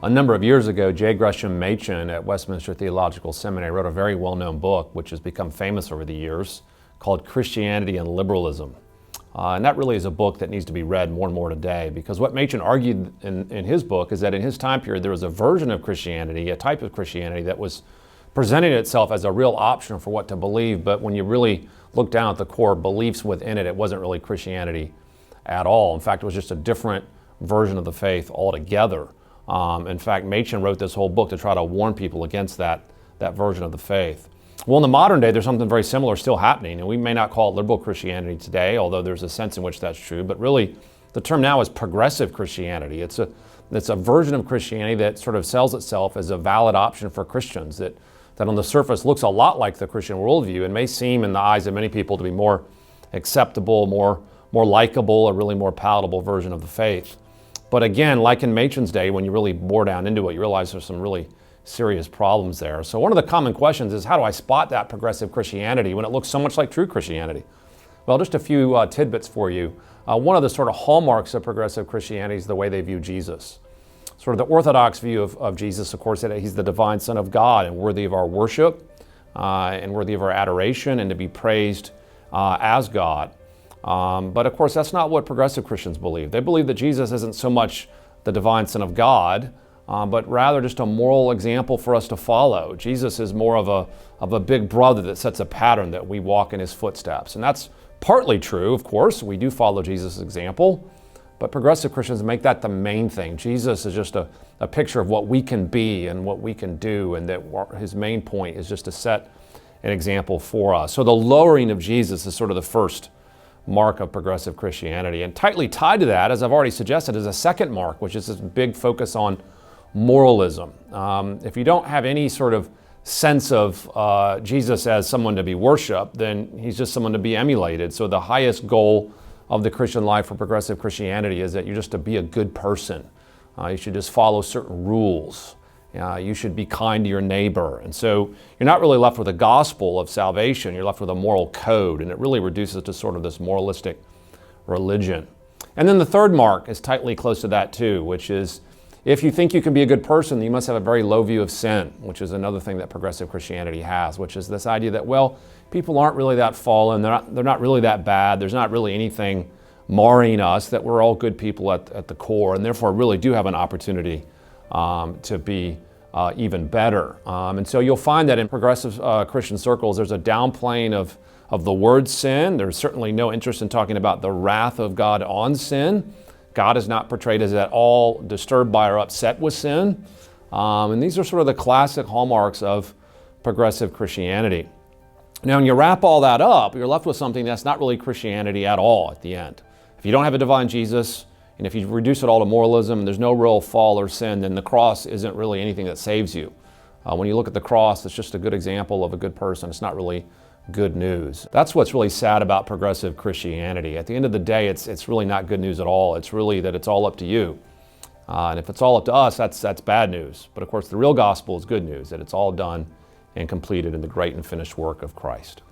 A number of years ago, J. Gresham Machen at Westminster Theological Seminary wrote a very well-known book, which has become famous over the years, called Christianity and Liberalism. And that really is a book that needs to be read more and more today, because what Machen argued in his book is that in his time period there was a version of Christianity, a type of Christianity that was presenting itself as a real option for what to believe, but when you really look down at the core beliefs within it, it wasn't really Christianity at all. In fact, it was just a different version of the faith altogether. In fact, Machen wrote this whole book to try to warn people against that version of the faith. Well, in the modern day, there's something very similar still happening, and we may not call it liberal Christianity today, although there's a sense in which that's true, but really the term now is progressive Christianity. It's a version of Christianity that sort of sells itself as a valid option for Christians, that on the surface looks a lot like the Christian worldview and may seem in the eyes of many people to be more acceptable, more likable, a really more palatable version of the faith. But again, like in Machen's day, when you really bore down into it, you realize there's some really serious problems there. So one of the common questions is, how do I spot that progressive Christianity when it looks so much like true Christianity? Well, just a few tidbits for you. One of the sort of hallmarks of progressive Christianity is the way they view Jesus. Sort of the orthodox view of Jesus, of course, that he's the divine Son of God and worthy of our worship and worthy of our adoration and to be praised as God. But of course, that's not what progressive Christians believe. They believe that Jesus isn't so much the divine Son of God, but rather just a moral example for us to follow. Jesus is more of a big brother that sets a pattern that we walk in his footsteps. And that's partly true, of course. We do follow Jesus' example, but progressive Christians make that the main thing. Jesus is just a picture of what we can be and what we can do, and that his main point is just to set an example for us. So the lowering of Jesus is sort of the first mark of progressive Christianity. And tightly tied to that, as I've already suggested, is a second mark, which is this big focus on moralism. If you don't have any sort of sense of Jesus as someone to be worshiped, then he's just someone to be emulated. So the highest goal of the Christian life for progressive Christianity is that you're just to be a good person. You should just follow certain rules. You should be kind to your neighbor. And so you're not really left with a gospel of salvation, you're left with a moral code, and it really reduces to sort of this moralistic religion. And then the third mark is tightly close to that too, which is, if you think you can be a good person, you must have a very low view of sin, which is another thing that progressive Christianity has, which is this idea that, well, people aren't really that fallen, they're not really that bad, there's not really anything marring us, that we're all good people at the core, and therefore really do have an opportunity to be even better. And so you'll find that in progressive Christian circles, there's a downplaying of the word sin. There's certainly no interest in talking about the wrath of God on sin. God is not portrayed as at all disturbed by or upset with sin. And these are sort of the classic hallmarks of progressive Christianity. Now, when you wrap all that up, you're left with something that's not really Christianity at all at the end. If you don't have a divine Jesus, and if you reduce it all to moralism, and there's no real fall or sin, then the cross isn't really anything that saves you. When you look at the cross, it's just a good example of a good person. It's not really good news. That's what's really sad about progressive Christianity. At the end of the day, it's really not good news at all. It's really that it's all up to you. And if it's all up to us, that's bad news. But of course, the real gospel is good news, that it's all done and completed in the great and finished work of Christ.